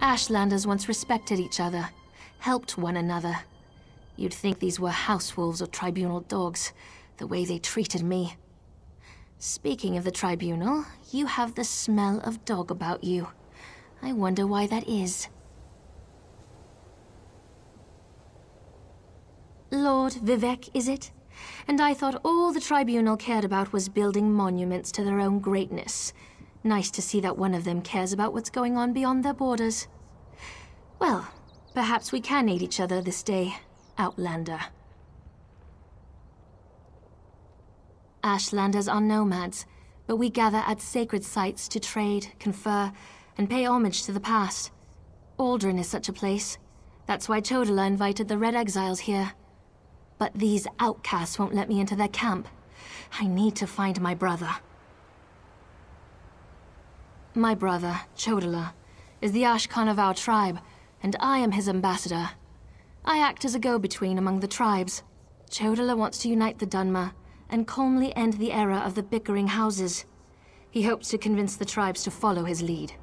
Ashlanders once respected each other, helped one another. You'd think these were house wolves or tribunal dogs, the way they treated me. Speaking of the tribunal, you have the smell of dog about you. I wonder why that is. Lord Vivec, is it? And I thought all the tribunal cared about was building monuments to their own greatness. Nice to see that one of them cares about what's going on beyond their borders. Well, perhaps we can aid each other this day, Outlander. Ashlanders are nomads, but we gather at sacred sites to trade, confer, and pay homage to the past. Aldrin is such a place. That's why Chodala invited the Red Exiles here. But these outcasts won't let me into their camp. I need to find my brother. My brother, Chodala, is the Ashkan of our tribe, and I am his ambassador. I act as a go-between among the tribes. Chodala wants to unite the Dunmer and calmly end the era of the bickering houses. He hopes to convince the tribes to follow his lead.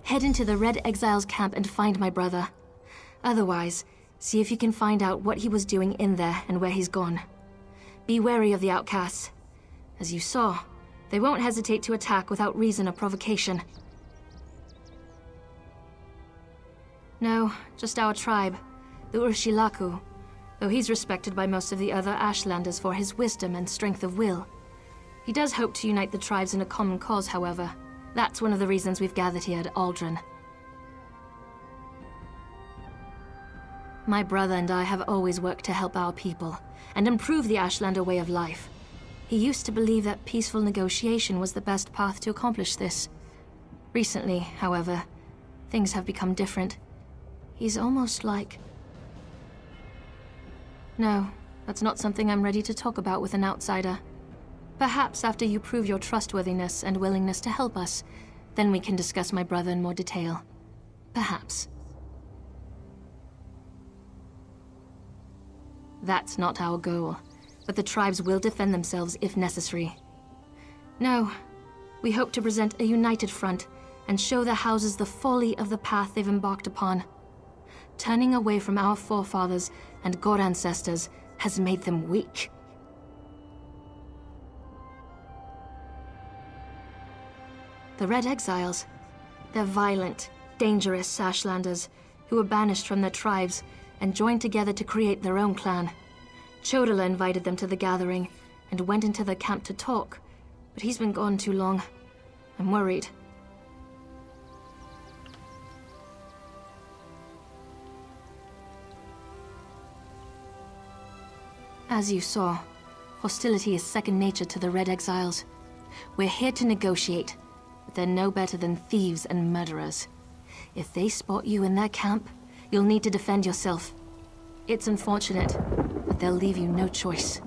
Head into the Red Exiles camp and find my brother. Otherwise, see if you can find out what he was doing in there and where he's gone. Be wary of the outcasts. As you saw, they won't hesitate to attack without reason or provocation. No, just our tribe, the Urshilaku, though he's respected by most of the other Ashlanders for his wisdom and strength of will. He does hope to unite the tribes in a common cause, however. That's one of the reasons we've gathered here at Aldrin. My brother and I have always worked to help our people and improve the Ashlander way of life. He used to believe that peaceful negotiation was the best path to accomplish this. Recently, however, things have become different. He's almost like... No, that's not something I'm ready to talk about with an outsider. Perhaps after you prove your trustworthiness and willingness to help us, then we can discuss my brother in more detail. Perhaps. That's not our goal, but the tribes will defend themselves if necessary. No, we hope to present a united front and show the houses the folly of the path they've embarked upon. Turning away from our forefathers and god ancestors has made them weak. The Red Exiles, they're violent, dangerous Ashlanders who were banished from their tribes and joined together to create their own clan. Chodala invited them to the gathering and went into the camp to talk, but he's been gone too long. I'm worried. As you saw, hostility is second nature to the Red Exiles. We're here to negotiate, but they're no better than thieves and murderers. If they spot you in their camp, you'll need to defend yourself. It's unfortunate, but they'll leave you no choice.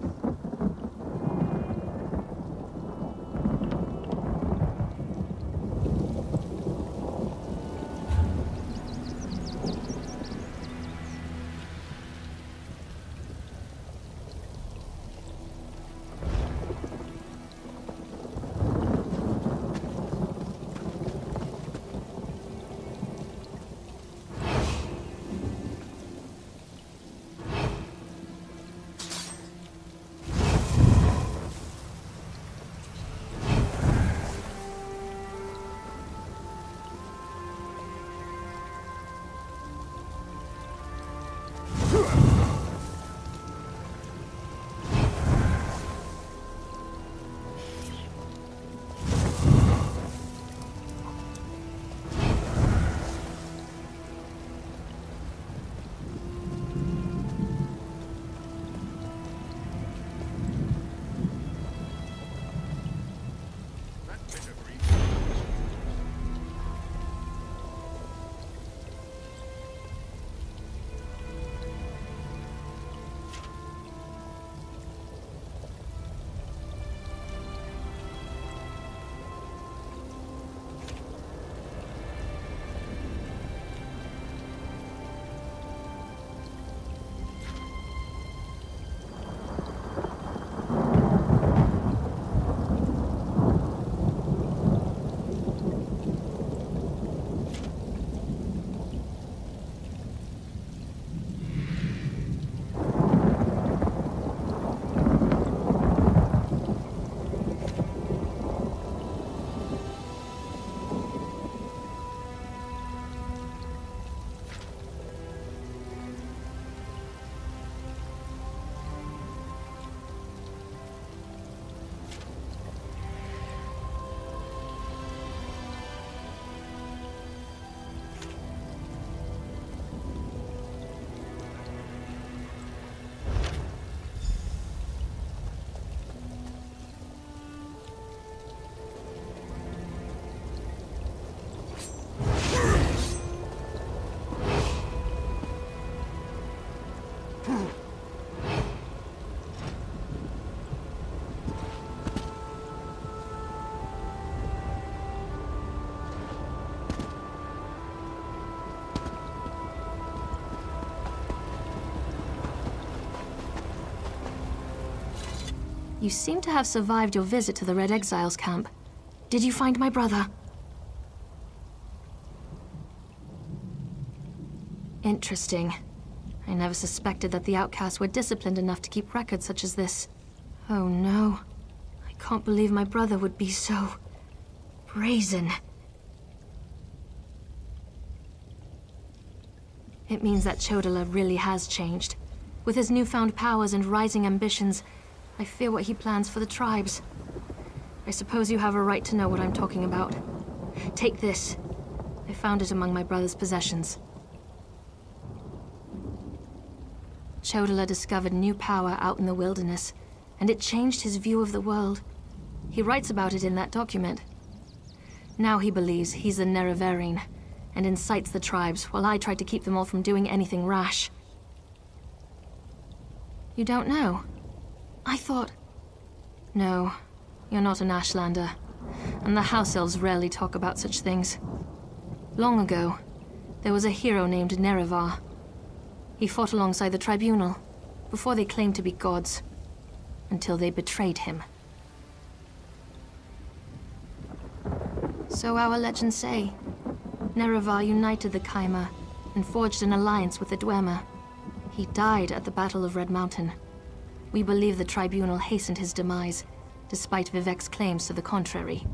You seem to have survived your visit to the Red Exiles camp. Did you find my brother? Interesting. I never suspected that the outcasts were disciplined enough to keep records such as this. Oh no. I can't believe my brother would be so... brazen. It means that Chodala really has changed. With his newfound powers and rising ambitions, I fear what he plans for the tribes. I suppose you have a right to know what I'm talking about. Take this. I found it among my brother's possessions. Chodala discovered new power out in the wilderness, and it changed his view of the world. He writes about it in that document. Now he believes he's the Nerevarine, and incites the tribes, while I try to keep them all from doing anything rash. You don't know? I thought... No, you're not an Ashlander, and the House Elves rarely talk about such things. Long ago, there was a hero named Nerevar. He fought alongside the Tribunal, before they claimed to be gods, until they betrayed him. So our legends say. Nerevar united the Kaima and forged an alliance with the Dwemer. He died at the Battle of Red Mountain. We believe the Tribunal hastened his demise, despite Vivek's claims to the contrary.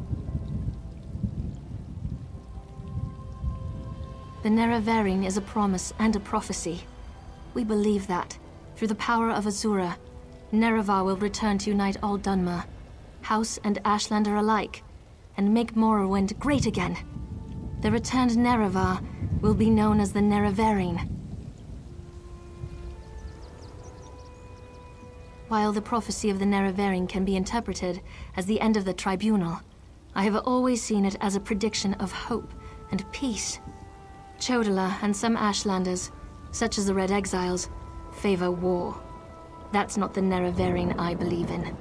The Nerevarine is a promise and a prophecy. We believe that, through the power of Azura, Nerevar will return to unite all Dunmer, House and Ashlander alike, and make Morrowind great again. The returned Nerevar will be known as the Nerevarine. While the prophecy of the Nerevarine can be interpreted as the end of the Tribunal, I have always seen it as a prediction of hope and peace. Chodala and some Ashlanders, such as the Red Exiles, favor war. That's not the Nerevarine I believe in.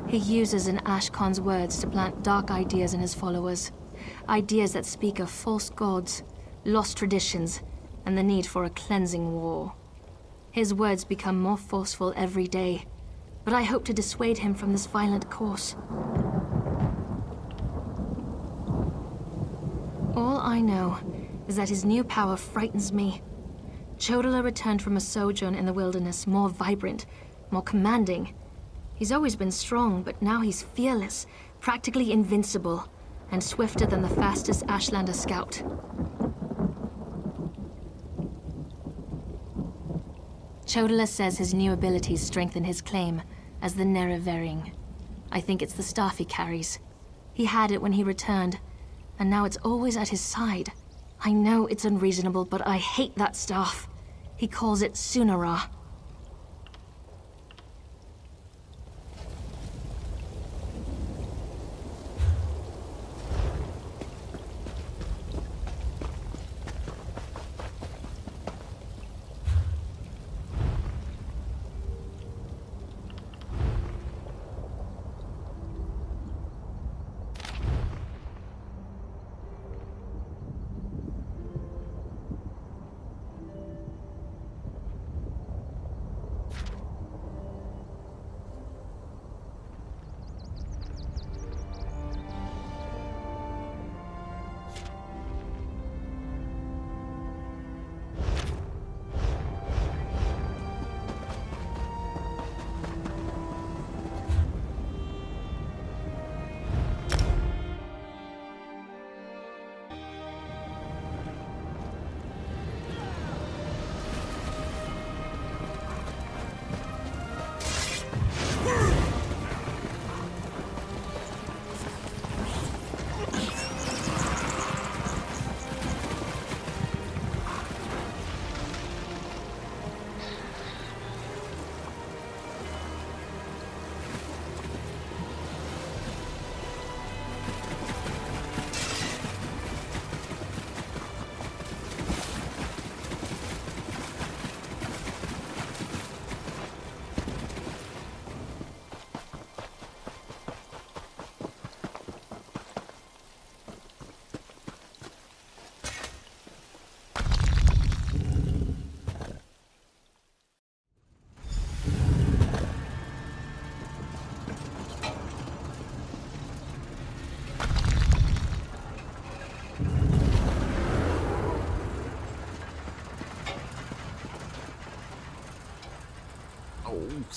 He uses an Ashkon's words to plant dark ideas in his followers. Ideas that speak of false gods, lost traditions, and the need for a cleansing war. His words become more forceful every day, but I hope to dissuade him from this violent course. All I know is that his new power frightens me. Chodala returned from a sojourn in the wilderness more vibrant, more commanding. He's always been strong, but now he's fearless, practically invincible, and swifter than the fastest Ashlander scout. Chodala says his new abilities strengthen his claim as the Nerevarine. I think it's the staff he carries. He had it when he returned, and now it's always at his side. I know it's unreasonable, but I hate that staff. He calls it Sunara.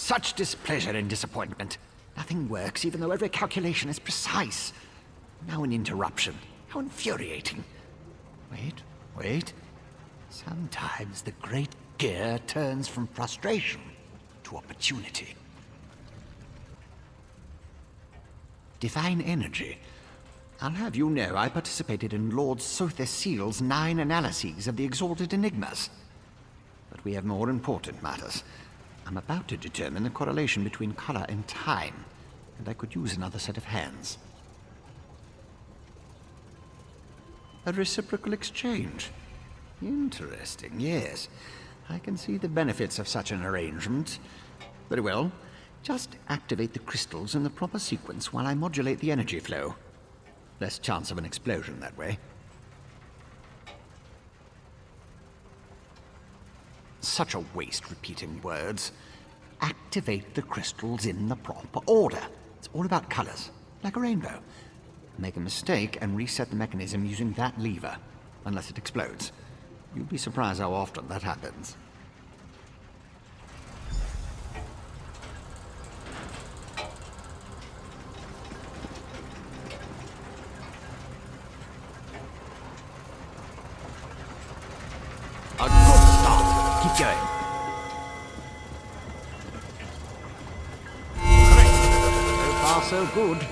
such displeasure and disappointment. Nothing works, even though every calculation is precise. Now an interruption. How infuriating. Wait. Sometimes the great gear turns from frustration to opportunity. Divine energy. I'll have you know I participated in Lord Sotherseal's 9 analyses of the exalted enigmas. But we have more important matters. I'm about to determine the correlation between color and time, and I could use another set of hands. A reciprocal exchange. Interesting, yes. I can see the benefits of such an arrangement. Very well. Just activate the crystals in the proper sequence while I modulate the energy flow. Less chance of an explosion that way. Such a waste repeating words. Activate the crystals in the proper order. It's all about colors, like a rainbow. Make a mistake and reset the mechanism using that lever, unless it explodes. You'd be surprised how often that happens. A good start. Keep going. Correct. So far, so good.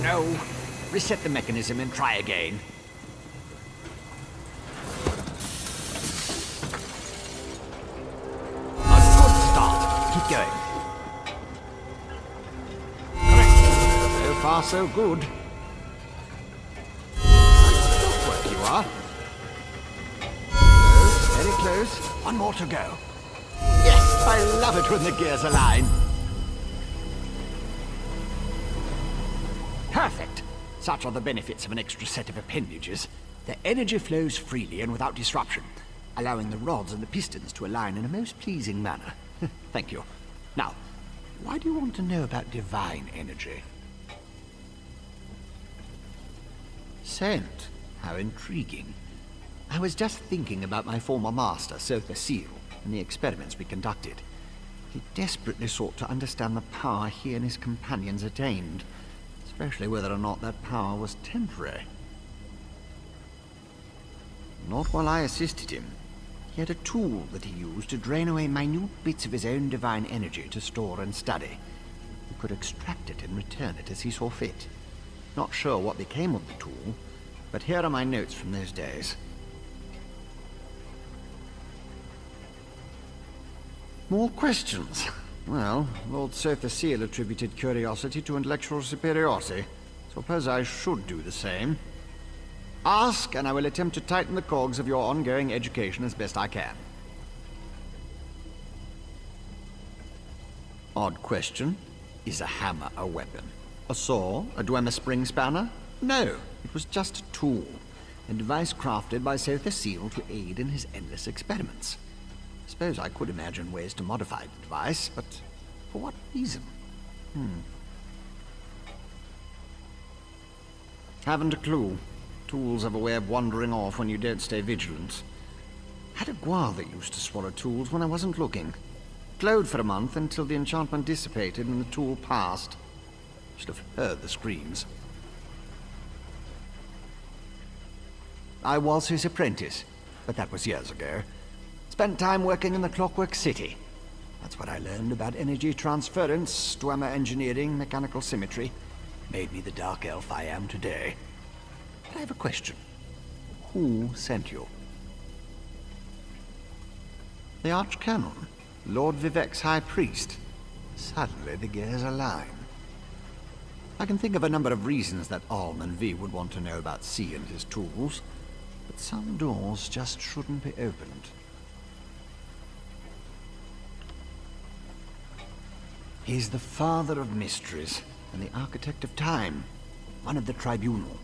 No. Reset the mechanism and try again. A good start. Keep going. Correct. So far, so good. Close you are. Close, very close. One more to go. Yes, I love it when the gears align. Perfect! Such are the benefits of an extra set of appendages. The energy flows freely and without disruption, allowing the rods and the pistons to align in a most pleasing manner. Thank you. Now, why do you want to know about divine energy? Scent. How intriguing. I was just thinking about my former master, Sotherseal, and the experiments we conducted. He desperately sought to understand the power he and his companions attained, especially whether or not that power was temporary. Not while I assisted him. He had a tool that he used to drain away minute bits of his own divine energy to store and study. He could extract it and return it as he saw fit. Not sure what became of the tool, but here are my notes from those days. More questions? Well, Lord Sotherseal attributed curiosity to intellectual superiority. Suppose I should do the same. Ask, and I will attempt to tighten the cogs of your ongoing education as best I can. Odd question. Is a hammer a weapon? A saw? A Dwemer spring spanner? No, it was just a tool. A device crafted by Sotherseal to aid in his endless experiments. I suppose I could imagine ways to modify the device, but for what reason? Haven't a clue. Tools have a way of wandering off when you don't stay vigilant. Had a guar that used to swallow tools when I wasn't looking. Glowed for a month until the enchantment dissipated and the tool passed. Should have heard the screams. I was his apprentice, but that was years ago. Spent time working in the Clockwork City. That's what I learned about energy transference, Dwemer engineering, mechanical symmetry. Made me the dark elf I am today. But I have a question. Who sent you? The Archcanon, Lord Vivec's High Priest. Suddenly the gears align. I can think of a number of reasons that Alm and V would want to know about C and his tools, but some doors just shouldn't be opened. He's the father of mysteries and the architect of time, one of the Tribunal,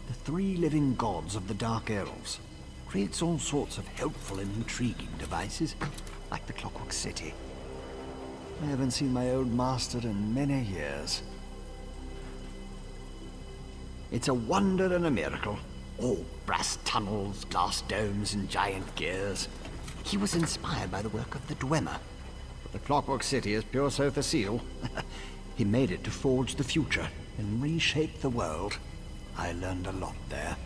the 3 living gods of the Dark Elves. Creates all sorts of helpful and intriguing devices, like the Clockwork City. I haven't seen my old master in many years. It's a wonder and a miracle. All brass tunnels, glass domes, and giant gears. He was inspired by the work of the Dwemer. But the Clockwork City is pure Sotha Seal. He made it to forge the future and reshape the world. I learned a lot there.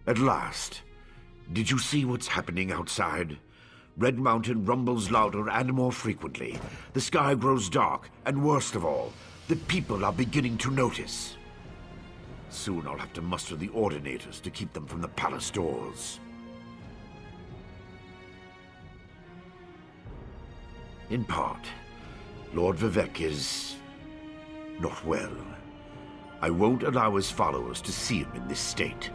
At last. Did you see what's happening outside? Red Mountain rumbles louder and more frequently. The sky grows dark, and worst of all, the people are beginning to notice. Soon I'll have to muster the Ordinators to keep them from the palace doors. In part, Lord Vivec is not well. I won't allow his followers to see him in this state.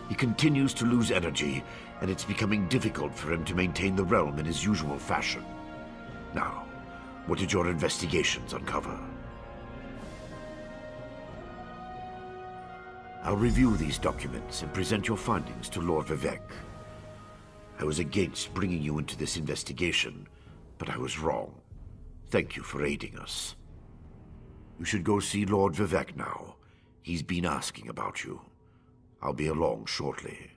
He continues to lose energy, and it's becoming difficult for him to maintain the realm in his usual fashion. Now, what did your investigations uncover? I'll review these documents and present your findings to Lord Vivec. I was against bringing you into this investigation, but I was wrong. Thank you for aiding us. You should go see Lord Vivec now. He's been asking about you. I'll be along shortly.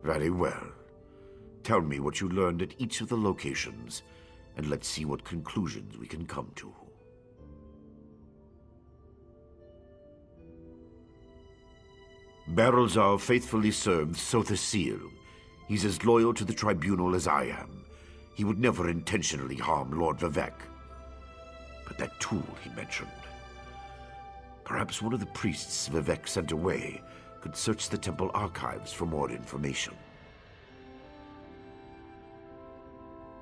Very well. Tell me what you learned at each of the locations, and let's see what conclusions we can come to. Barrelzar faithfully served Sotha Seal. He's as loyal to the Tribunal as I am. He would never intentionally harm Lord Vivec. But that tool he mentioned. Perhaps one of the priests Vivec sent away could search the temple archives for more information.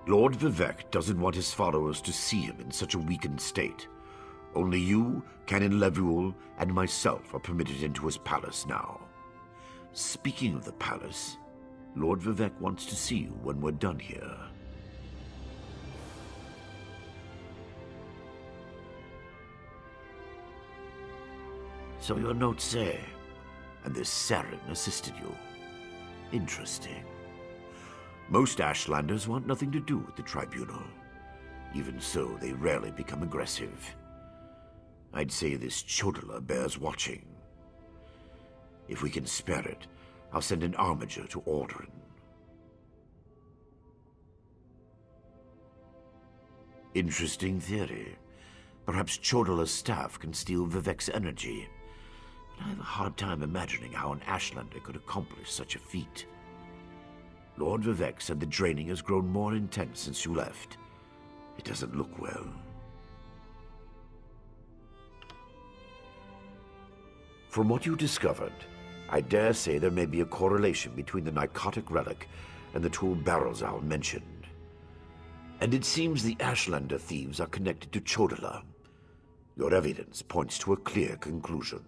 Lord Vivec doesn't want his followers to see him in such a weakened state. Only you, Canon Levuel, and myself are permitted into his palace now. Speaking of the palace, Lord Vivec wants to see you when we're done here. So your notes say, and this Saren assisted you. Interesting. Most Ashlanders want nothing to do with the Tribunal. Even so, they rarely become aggressive. I'd say this Chodala bears watching. If we can spare it, I'll send an armiger to Aldrin. Interesting theory. Perhaps Chodala's staff can steal Vivec's energy. But I have a hard time imagining how an Ashlander could accomplish such a feat. Lord Vivec said the draining has grown more intense since you left. It doesn't look well. From what you discovered, I dare say there may be a correlation between the narcotic relic and the tool Barrelzar mentioned. And it seems the Ashlander thieves are connected to Chodala. Your evidence points to a clear conclusion.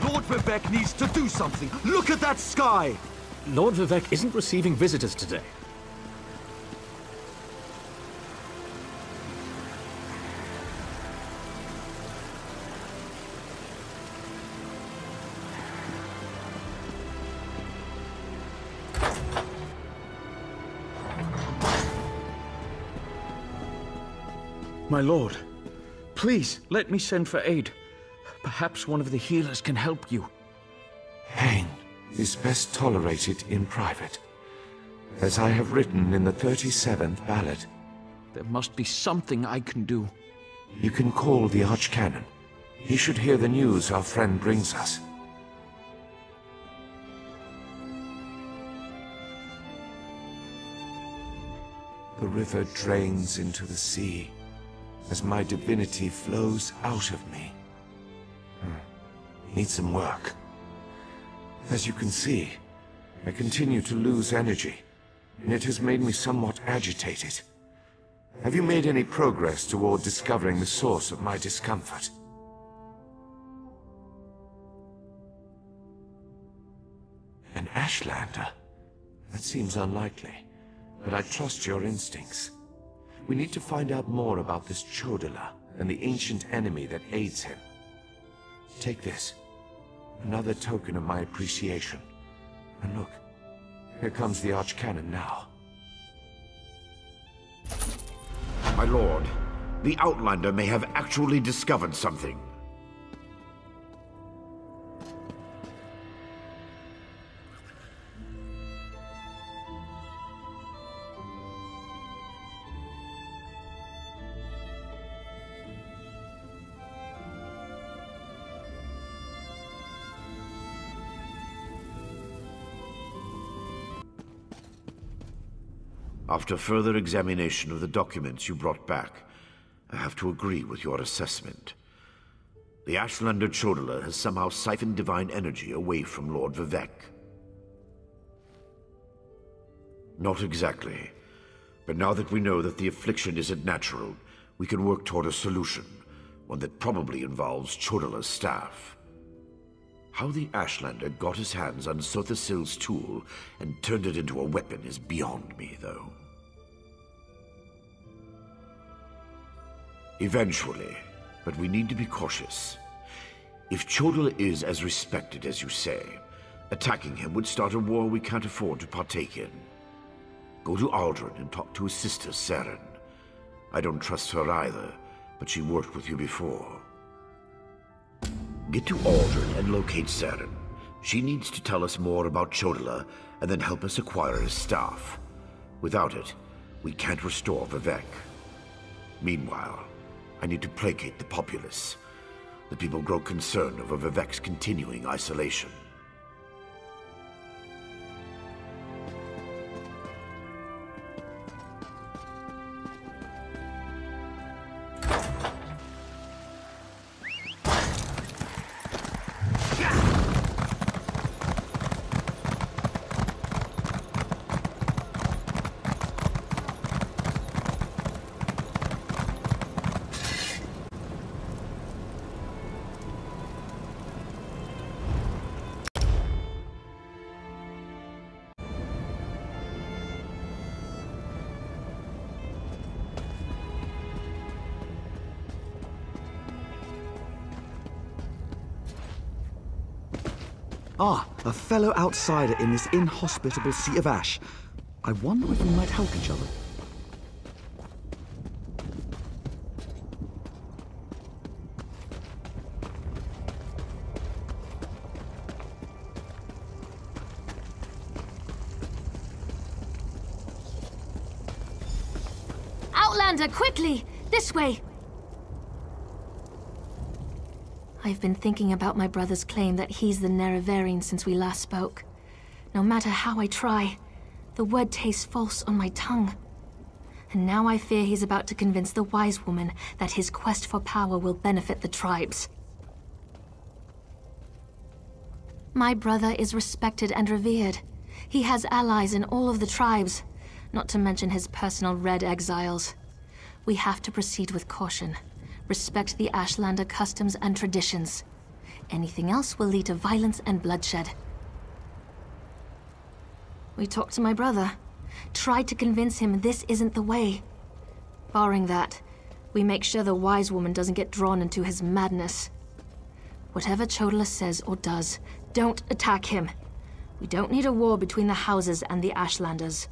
Lord Vivec needs to do something. Look at that sky! Lord Vivec isn't receiving visitors today. My lord, please let me send for aid. Perhaps one of the healers can help you. Pain is best tolerated in private, as I have written in the 37th ballad. There must be something I can do. You can call the Archcanon. He should hear the news our friend brings us. The river drains into the sea as my divinity flows out of me. Needs some work. As you can see, I continue to lose energy, and it has made me somewhat agitated. Have you made any progress toward discovering the source of my discomfort? An Ashlander? That seems unlikely, but I trust your instincts. We need to find out more about this Chodala and the ancient enemy that aids him. Take this. Another token of my appreciation. And look, here comes the Archcanon now. My lord, the Outlander may have actually discovered something. After further examination of the documents you brought back, I have to agree with your assessment. The Ashlander Chodala has somehow siphoned divine energy away from Lord Vivec. Not exactly. But now that we know that the affliction isn't natural, we can work toward a solution, one that probably involves Chodala's staff. How the Ashlander got his hands on Sothasil's tool and turned it into a weapon is beyond me, though. Eventually, but we need to be cautious. If Chodala is as respected as you say, attacking him would start a war we can't afford to partake in. Go to Aldrin and talk to his sister, Saren. I don't trust her either, but she worked with you before. Get to Aldrin and locate Saren. She needs to tell us more about Chodala and then help us acquire his staff. Without it, we can't restore Vivec. Meanwhile, I need to placate the populace. The people grow concerned over Vivec's continuing isolation. Ah, a fellow outsider in this inhospitable Sea of Ash. I wonder if we might help each other. Outlander, quickly! This way! I've been thinking about my brother's claim that he's the Nerevarine since we last spoke. No matter how I try, the word tastes false on my tongue. And now I fear he's about to convince the wise woman that his quest for power will benefit the tribes. My brother is respected and revered. He has allies in all of the tribes, not to mention his personal Red exiles. We have to proceed with caution. Respect the Ashlander customs and traditions. Anything else will lead to violence and bloodshed. We talked to my brother. Tried to convince him this isn't the way. Barring that, we make sure the wise woman doesn't get drawn into his madness. Whatever Chodala says or does, don't attack him. We don't need a war between the houses and the Ashlanders.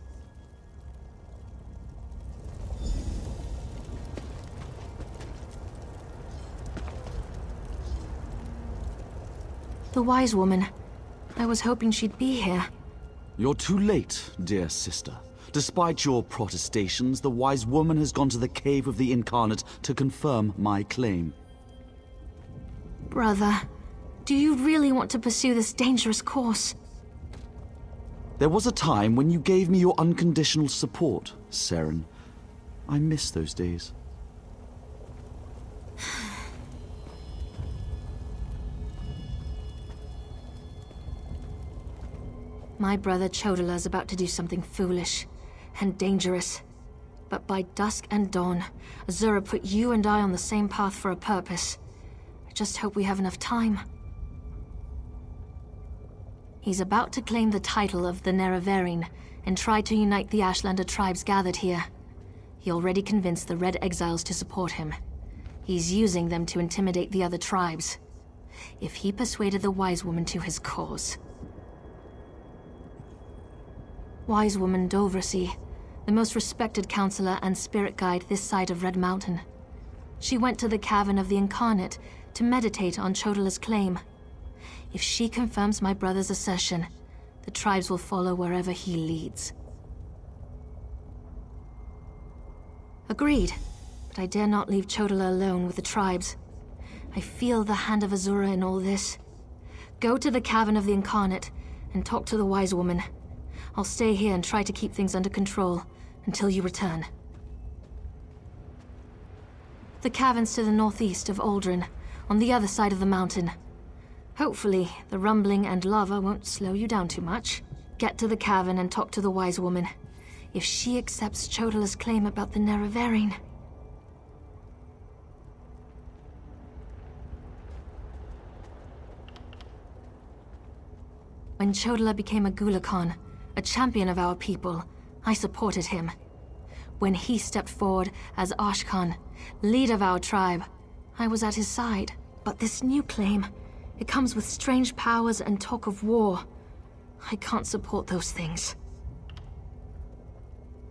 The wise woman. I was hoping she'd be here. You're too late, dear sister. Despite your protestations, the wise woman has gone to the cave of the incarnate to confirm my claim. Brother, do you really want to pursue this dangerous course? There was a time when you gave me your unconditional support, Seren. I miss those days. My brother Chodala is about to do something foolish and dangerous. But by dusk and dawn, Azura put you and I on the same path for a purpose. I just hope we have enough time. He's about to claim the title of the Nerevarine and try to unite the Ashlander tribes gathered here. He already convinced the Red Exiles to support him. He's using them to intimidate the other tribes. If he persuaded the Wise Woman to his cause... Wise Woman Dovrasi, the most respected counselor and spirit guide this side of Red Mountain. She went to the Cavern of the Incarnate to meditate on Chodala's claim. If she confirms my brother's assertion, the tribes will follow wherever he leads. Agreed, but I dare not leave Chodala alone with the tribes. I feel the hand of Azura in all this. Go to the Cavern of the Incarnate and talk to the Wise Woman. I'll stay here and try to keep things under control until you return. The cavern's to the northeast of Aldrin, on the other side of the mountain. Hopefully, the rumbling and lava won't slow you down too much. Get to the cavern and talk to the Wise Woman. If she accepts Chodala's claim about the Nerevarine... When Chodala became a Gulakan, a champion of our people, I supported him. When he stepped forward as Ashkan, leader of our tribe, I was at his side. But this new claim, it comes with strange powers and talk of war. I can't support those things.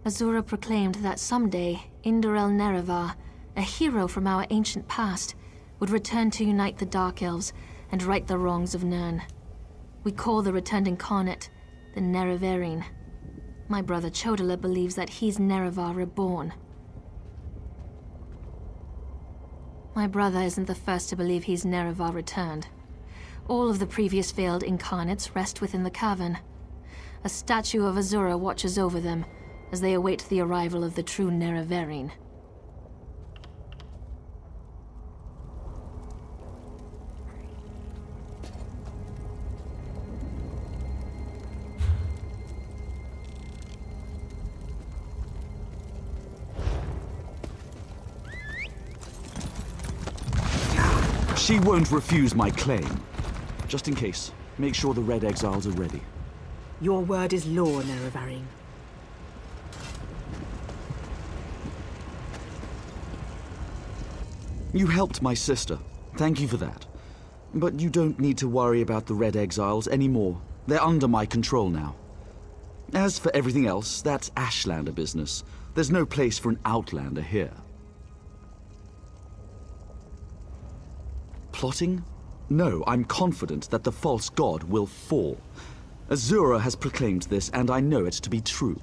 Azura proclaimed that someday, Indorel Nerevar, a hero from our ancient past, would return to unite the Dark Elves and right the wrongs of Nirn. We call the returned incarnate the Nerevarine. My brother Chodala believes that he's Nerevar reborn. My brother isn't the first to believe he's Nerevar returned. All of the previous failed incarnates rest within the cavern. A statue of Azura watches over them as they await the arrival of the true Nerevarine. She won't refuse my claim. Just in case, make sure the Red Exiles are ready. Your word is law, Nerevarine. You helped my sister. Thank you for that. But you don't need to worry about the Red Exiles anymore. They're under my control now. As for everything else, that's Ashlander business. There's no place for an Outlander here. Plotting? No, I'm confident that the false god will fall. Azura has proclaimed this, and I know it to be true.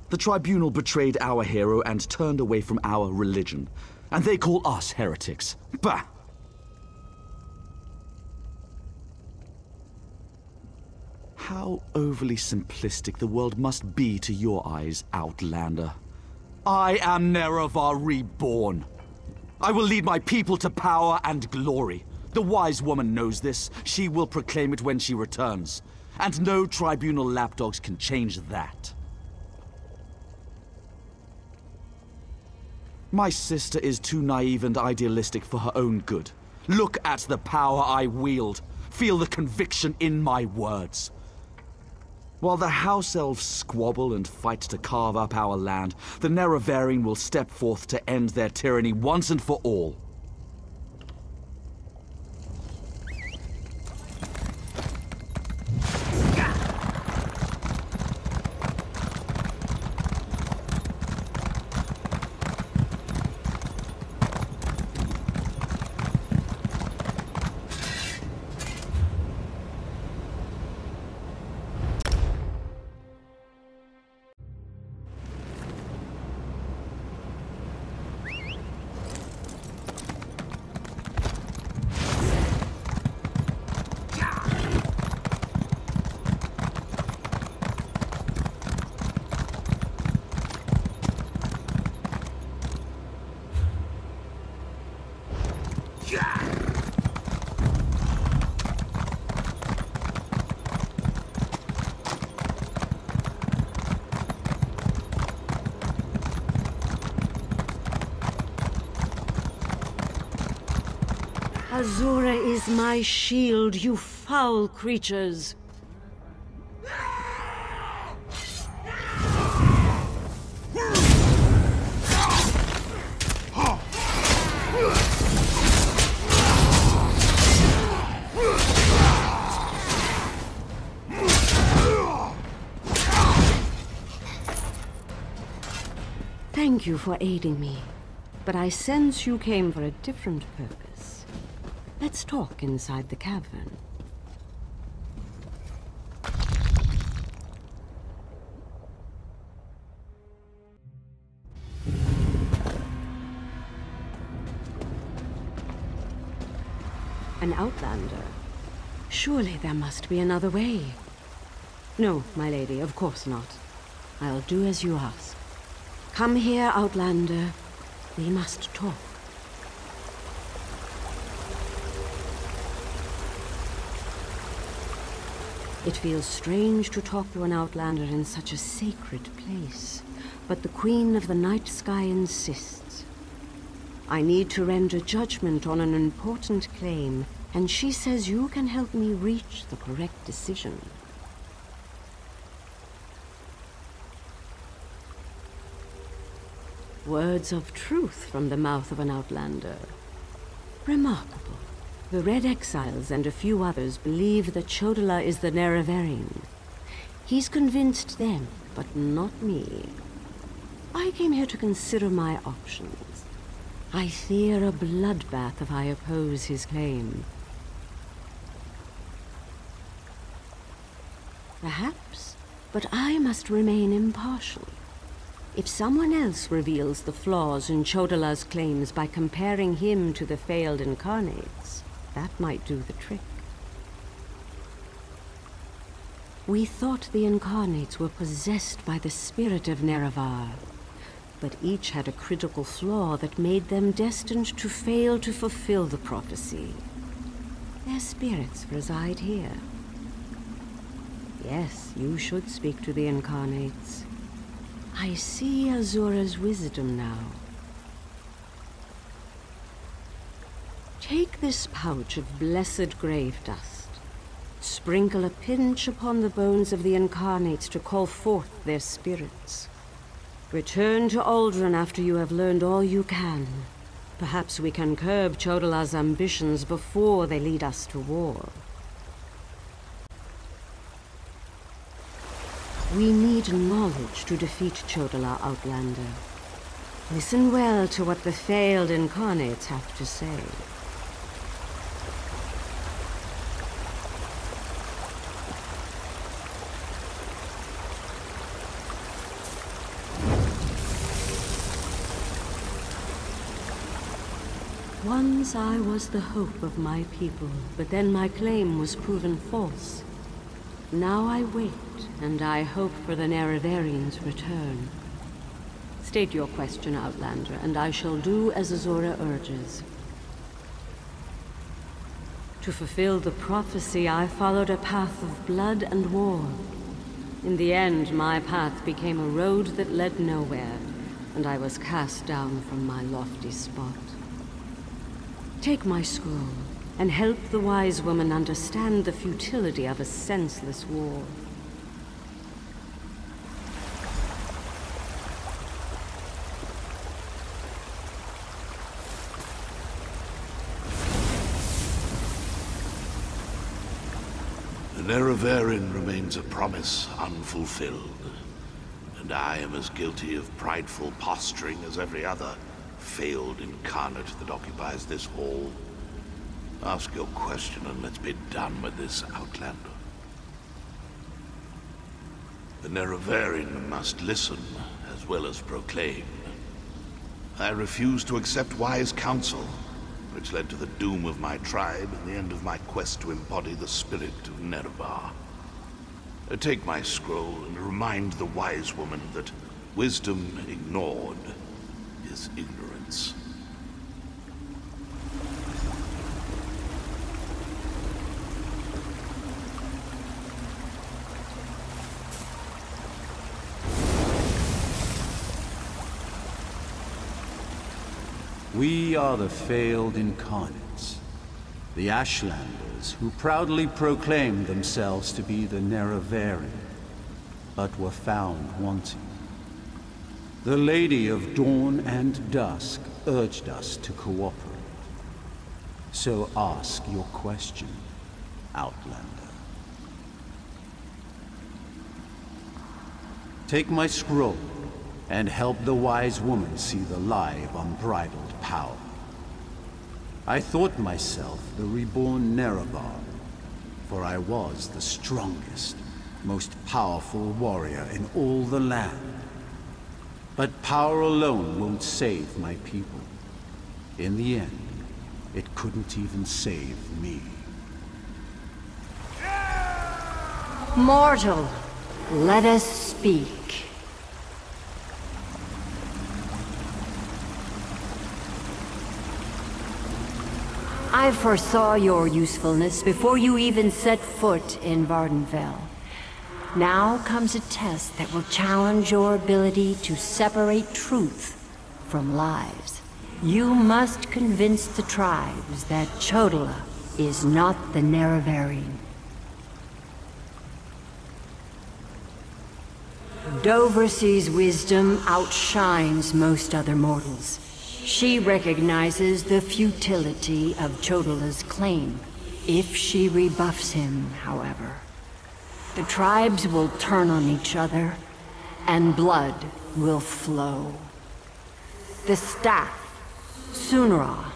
The Tribunal betrayed our hero and turned away from our religion. And they call us heretics. Bah! How overly simplistic the world must be to your eyes, Outlander. I am Nerevar reborn. I will lead my people to power and glory. The Wise Woman knows this. She will proclaim it when she returns. And no Tribunal lapdogs can change that. My sister is too naive and idealistic for her own good. Look at the power I wield. Feel the conviction in my words. While the House Elves squabble and fight to carve up our land, the Nerevarine will step forth to end their tyranny once and for all. Azura is my shield, you foul creatures. Thank you for aiding me, but I sense you came for a different purpose. Let's talk inside the cavern. An outlander? Surely there must be another way. No, my lady, of course not. I'll do as you ask. Come here, outlander. We must talk. It feels strange to talk to an outlander in such a sacred place, but the Queen of the Night Sky insists. I need to render judgment on an important claim, and she says you can help me reach the correct decision. Words of truth from the mouth of an outlander. Remarkable. The Red Exiles and a few others believe that Chodala is the Nerevarine. He's convinced them, but not me. I came here to consider my options. I fear a bloodbath if I oppose his claim. Perhaps, but I must remain impartial. If someone else reveals the flaws in Chodala's claims by comparing him to the failed incarnates, that might do the trick. We thought the incarnates were possessed by the spirit of Nerevar, but each had a critical flaw that made them destined to fail to fulfill the prophecy. Their spirits reside here. Yes, you should speak to the incarnates. I see Azura's wisdom now. Take this pouch of blessed grave dust. Sprinkle a pinch upon the bones of the incarnates to call forth their spirits. Return to Aldrin after you have learned all you can. Perhaps we can curb Chodala's ambitions before they lead us to war. We need knowledge to defeat Chodala, Outlander. Listen well to what the failed incarnates have to say. Once I was the hope of my people, but then my claim was proven false. Now I wait, and I hope for the Nerevarines' return. State your question, Outlander, and I shall do as Azura urges. To fulfill the prophecy, I followed a path of blood and war. In the end, my path became a road that led nowhere, and I was cast down from my lofty spot. Take my scroll, and help the wise woman understand the futility of a senseless war. The Nerevarine remains a promise unfulfilled, and I am as guilty of prideful posturing as every other failed incarnate that occupies this hall. Ask your question and let's be done with this, Outlander. The Nerevarine must listen as well as proclaim. I refuse to accept wise counsel, which led to the doom of my tribe and the end of my quest to embody the spirit of Nerevar. Take my scroll and remind the wise woman that wisdom ignored is ignorance. We are the failed incarnates. The Ashlanders, who proudly proclaimed themselves to be the Nerevarine, but were found wanting. The Lady of Dawn and Dusk urged us to cooperate. So ask your question, Outlander. Take my scroll, and help the wise woman see the lie of unbridled power. I thought myself the reborn Nerevar, for I was the strongest, most powerful warrior in all the land. But power alone won't save my people. In the end, it couldn't even save me. Mortal, let us speak. I foresaw your usefulness before you even set foot in Vardenfell. Now comes a test that will challenge your ability to separate truth from lies. You must convince the tribes that Chodola is not the Nerevarine. Doversee's wisdom outshines most other mortals. She recognizes the futility of Chodola's claim. If she rebuffs him, however, the tribes will turn on each other, and blood will flow. The staff, Sunra,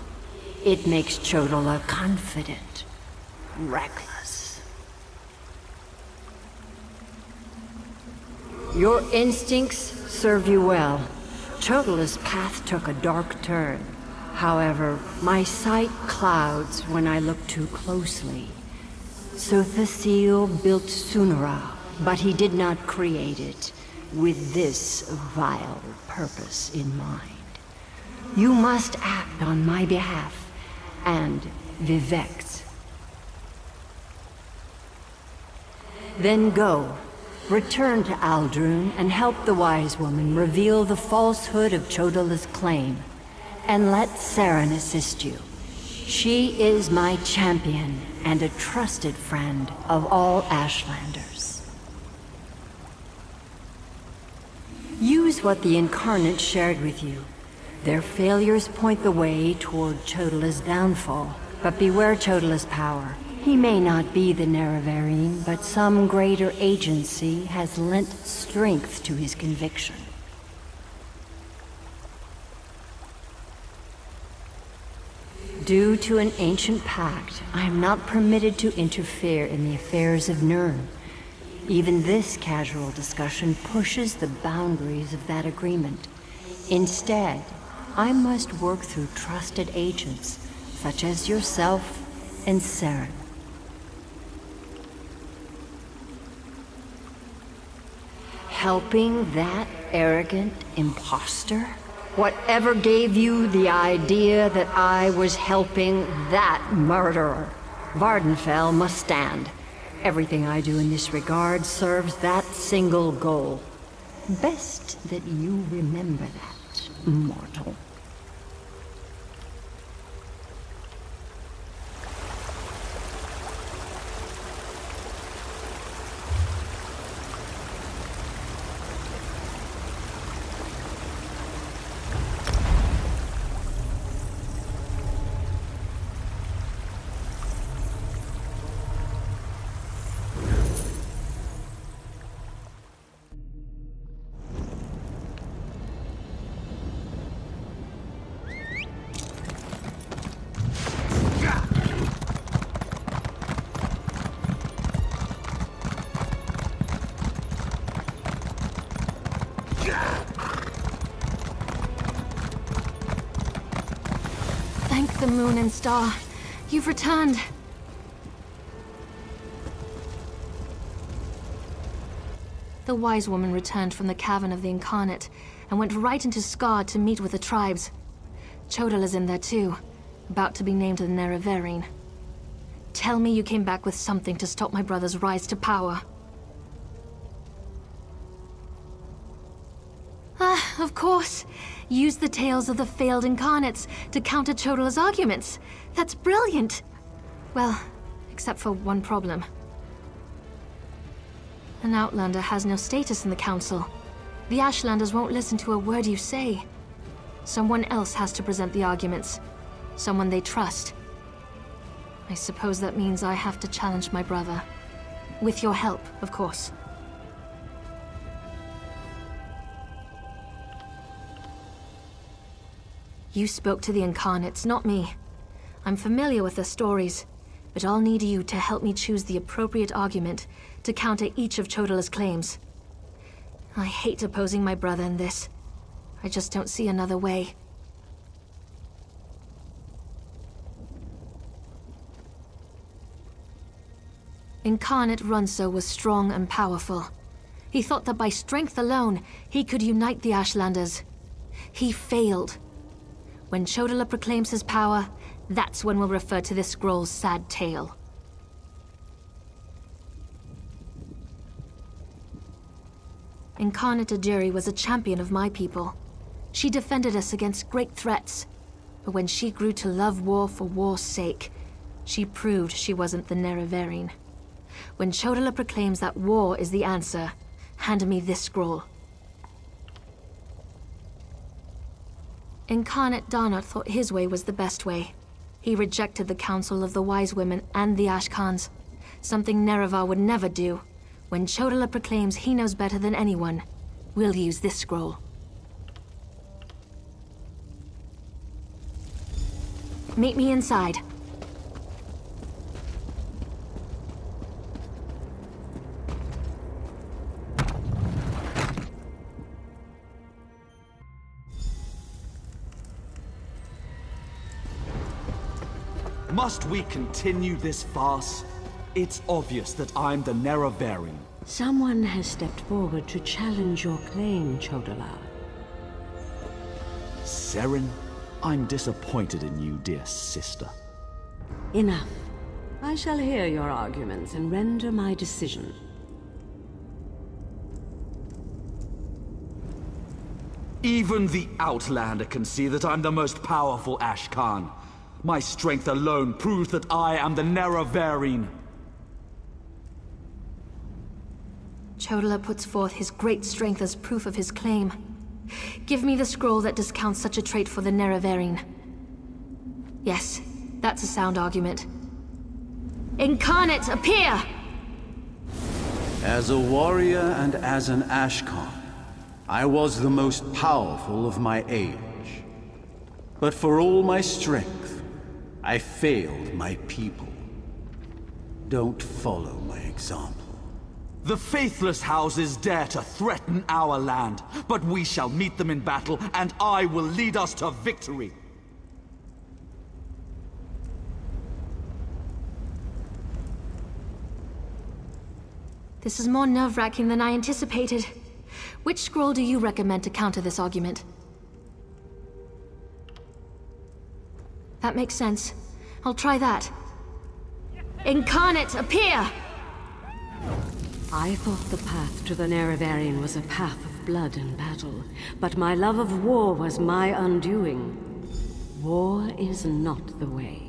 it makes Chodola confident, reckless. Your instincts served you well. Chodola's path took a dark turn. However, my sight clouds when I look too closely. Sothasil built Sunra, but he did not create it with this vile purpose in mind. You must act on my behalf, and Vivec's. Then go. Return to Aldrun and help the wise woman reveal the falsehood of Chodola's claim. And let Saren assist you. She is my champion and a trusted friend of all Ashlanders. Use what the Incarnate shared with you. Their failures point the way toward Chodola's downfall, but beware Chodola's power. He may not be the Nerevarine, but some greater agency has lent strength to his conviction. Due to an ancient pact, I am not permitted to interfere in the affairs of Nirn. Even this casual discussion pushes the boundaries of that agreement. Instead, I must work through trusted agents, such as yourself and Saren. Helping that arrogant imposter? Whatever gave you the idea that I was helping that murderer? Vardenfell must stand. Everything I do in this regard serves that single goal. Best that you remember that, mortal. Thank the moon and star. You've returned. The wise woman returned from the cavern of the Incarnate and went right into Scar to meet with the tribes. Chodola's in there too, about to be named the Nerevarine. Tell me you came back with something to stop my brother's rise to power. Ah, of course. Use the tales of the failed Incarnates to counter Chodola's arguments. That's brilliant. Well, except for one problem. An Outlander has no status in the Council. The Ashlanders won't listen to a word you say. Someone else has to present the arguments. Someone they trust. I suppose that means I have to challenge my brother. With your help, of course. You spoke to the Incarnates, not me. I'm familiar with their stories, but I'll need you to help me choose the appropriate argument to counter each of Chodala's claims. I hate opposing my brother in this. I just don't see another way. Incarnate Runso was strong and powerful. He thought that by strength alone, he could unite the Ashlanders. He failed. When Chodala proclaims his power, that's when we'll refer to this scroll's sad tale. Incarnate Ajiri was a champion of my people. She defended us against great threats. But when she grew to love war for war's sake, she proved she wasn't the Nerevarine. When Chodala proclaims that war is the answer, hand me this scroll. Incarnate Darnot thought his way was the best way. He rejected the counsel of the Wise Women and the Ashkans, something Nerevar would never do. When Chodala proclaims he knows better than anyone, we'll use this scroll. Meet me inside. Must we continue this farce? It's obvious that I'm the Nerevarine. Someone has stepped forward to challenge your claim, Chodala. Seren, I'm disappointed in you, dear sister. Enough. I shall hear your arguments and render my decision. Even the Outlander can see that I'm the most powerful Ashkan. My strength alone proves that I am the Nerevarine. Chodala puts forth his great strength as proof of his claim. Give me the scroll that discounts such a trait for the Nerevarine. Yes, that's a sound argument. Incarnate, appear! As a warrior and as an Ashkan, I was the most powerful of my age. But for all my strength, I failed my people. Don't follow my example. The faithless houses dare to threaten our land, but we shall meet them in battle, and I will lead us to victory. This is more nerve-wracking than I anticipated. Which scroll do you recommend to counter this argument? That makes sense. I'll try that. Incarnate, appear! I thought the path to the Nerevarine was a path of blood and battle, but my love of war was my undoing. War is not the way.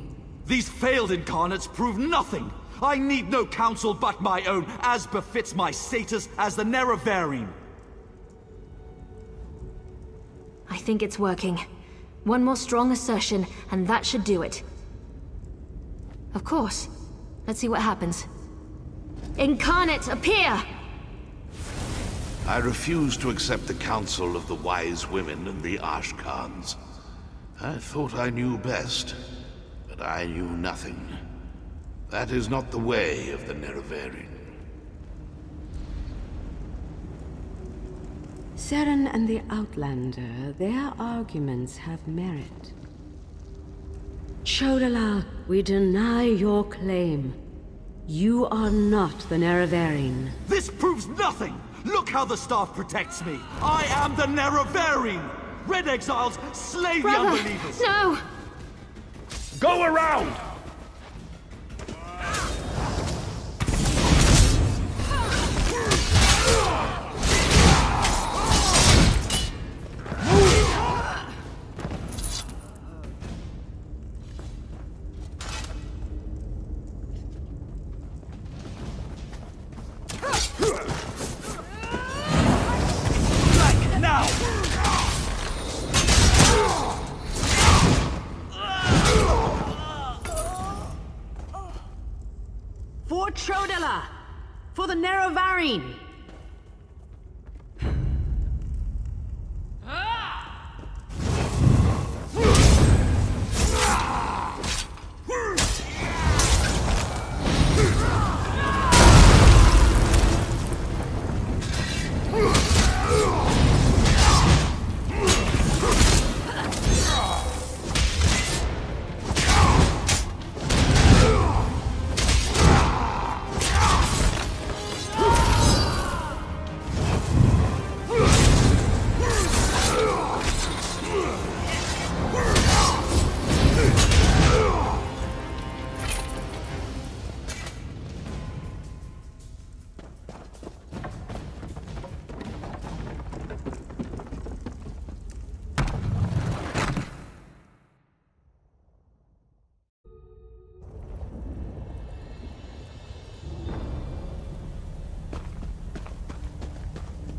These failed incarnates prove nothing! I need no counsel but my own, as befits my status as the Nerevarine. I think it's working. One more strong assertion, and that should do it. Of course. Let's see what happens. Incarnate, appear! I refuse to accept the counsel of the Wise Women and the Ashkans. I thought I knew best, but I knew nothing. That is not the way of the Nerevarine. Seren and the Outlander, their arguments have merit. Chodala, we deny your claim. You are not the Nerevarine. This proves nothing! Look how the staff protects me! I am the Nerevarine! Red Exiles, slay the unbelievers! No! Go around! For the Nerevarine!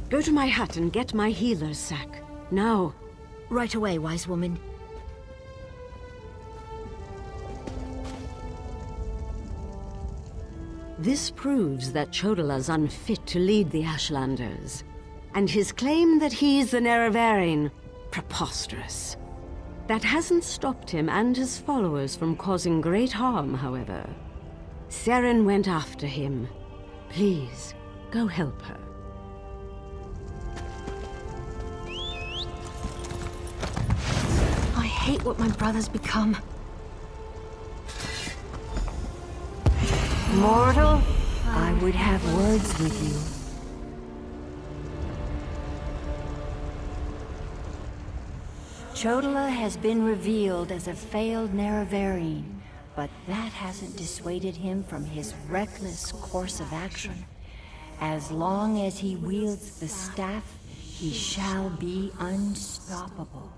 Go to my hut and get my healer's sack. Now. Right away, wise woman. This proves that Chodala's unfit to lead the Ashlanders. And his claim that he's the Nerevarine, preposterous. That hasn't stopped him and his followers from causing great harm, however. Seren went after him. Please, go help her. I hate what my brother's become. Mortal, I would have words with you. Chodala has been revealed as a failed Nerevarine, but that hasn't dissuaded him from his reckless course of action. As long as he wields the staff, he shall be unstoppable.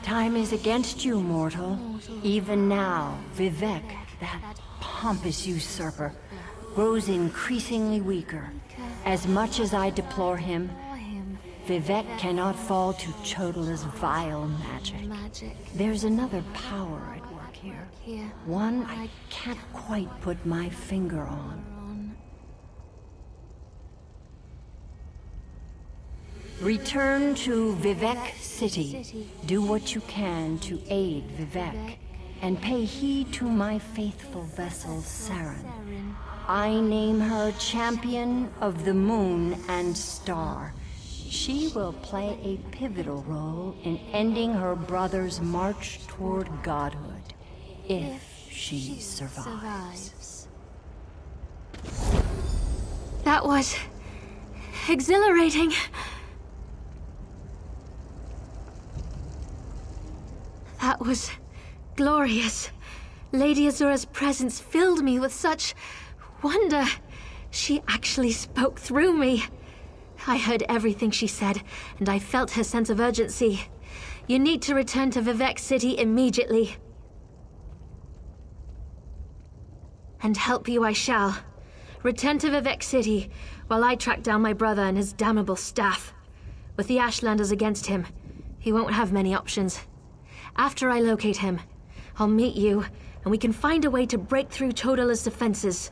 Time is against you, mortal. Even now, Vivek, that pompous usurper, grows increasingly weaker. As much as I deplore him, Vivek cannot fall to Chodala's vile magic. There's another power at work here. One I can't quite put my finger on. Return to Vivek City. Do what you can to aid Vivek, and pay heed to my faithful vessel, Seren. I name her Champion of the Moon and Star. She will play a pivotal role in ending her brother's march toward godhood, if she survives. That was exhilarating. That was glorious. Lady Azura's presence filled me with such wonder. She actually spoke through me. I heard everything she said, and I felt her sense of urgency. You need to return to Vivek City immediately. And help you I shall. Return to Vivek City, while I track down my brother and his damnable staff. With the Ashlanders against him, he won't have many options. After I locate him, I'll meet you, and we can find a way to break through Chodala's defenses.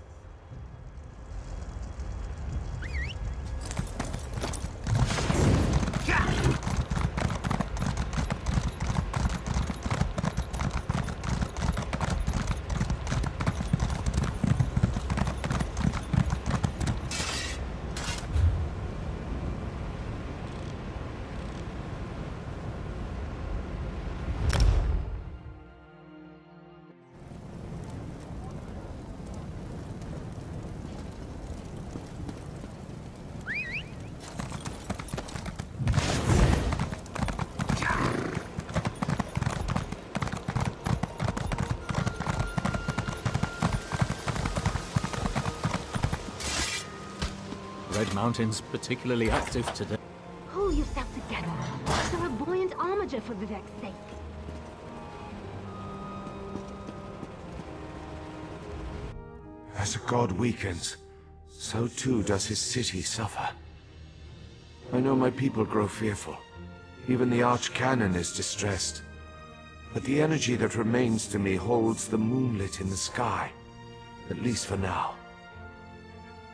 Red Mountain's particularly active today. Pull yourself together. They're a buoyant armiger for Vivek's sake. As a god weakens, so too does his city suffer. I know my people grow fearful. Even the Archcanon is distressed. But the energy that remains to me holds the moonlit in the sky. At least for now.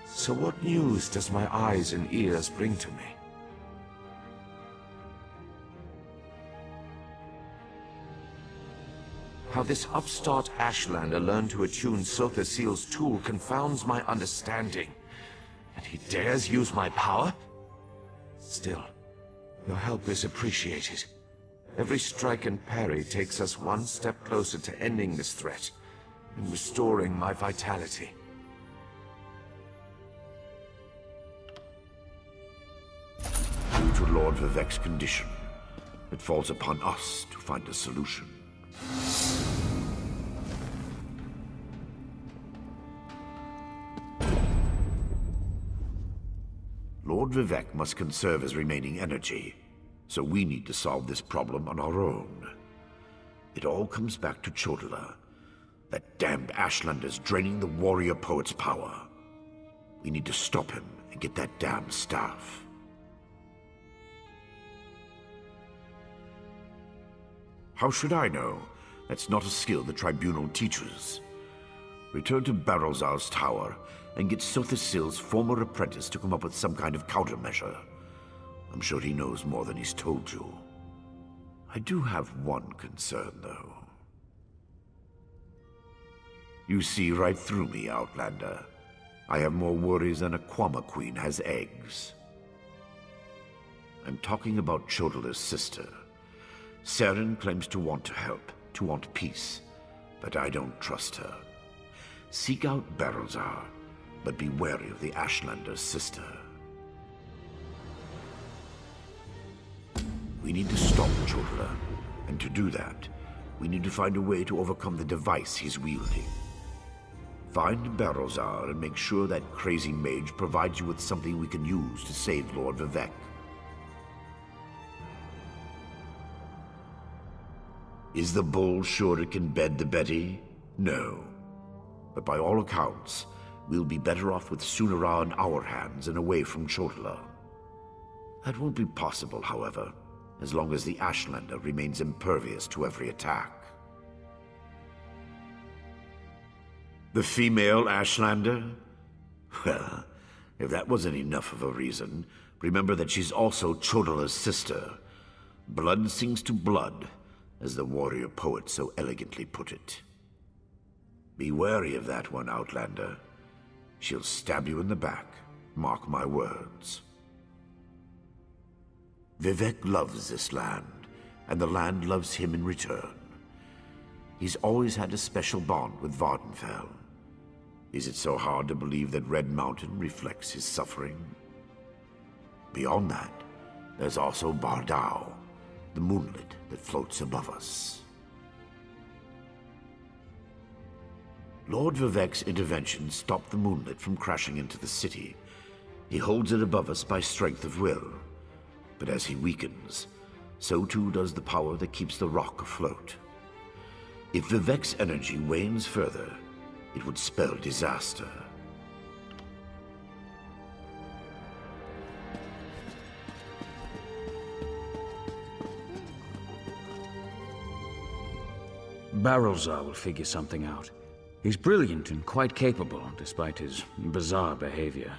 So what news does my eyes and ears bring to me? How this upstart Ashlander learned to attune Sotha-Seal's tool confounds my understanding. And he dares use my power? Still, your help is appreciated. Every strike and parry takes us one step closer to ending this threat and restoring my vitality. Due to Lord Vivek's condition, it falls upon us to find a solution. Lord Vivek must conserve his remaining energy, so we need to solve this problem on our own. It all comes back to Chodala. That damned Ashlander's draining the warrior poet's power. We need to stop him and get that damned staff. How should I know? That's not a skill the Tribunal teaches. Return to Barrelzar's tower and get Sotha-Seal's former apprentice to come up with some kind of countermeasure. I'm sure he knows more than he's told you. I do have one concern, though. You see right through me, Outlander. I have more worries than a Kwama queen has eggs. I'm talking about Chodala's sister. Seren claims to want to help, to want peace, but I don't trust her. Seek out Barrelzar, but be wary of the Ashlander's sister. We need to stop Chodala, and to do that, we need to find a way to overcome the device he's wielding. Find Barrelzar and make sure that crazy mage provides you with something we can use to save Lord Vivek. Is the bull sure it can bed the Betty? No. But by all accounts, we'll be better off with Sunara in our hands and away from Chodala. That won't be possible, however, as long as the Ashlander remains impervious to every attack. The female Ashlander? Well, if that wasn't enough of a reason, remember that she's also Chodala's sister. Blood sings to blood, as the warrior poet so elegantly put it. Be wary of that one, Outlander. She'll stab you in the back, mark my words. Vivek loves this land, and the land loves him in return. He's always had a special bond with Vardenfell. Is it so hard to believe that Red Mountain reflects his suffering? Beyond that, there's also Bardao, the moonlit that floats above us. Lord Vivek's intervention stopped the moonlit from crashing into the city. He holds it above us by strength of will. But as he weakens, so too does the power that keeps the rock afloat. If Vivek's energy wanes further, it would spell disaster. Barrelzar will figure something out. He's brilliant and quite capable, despite his bizarre behavior.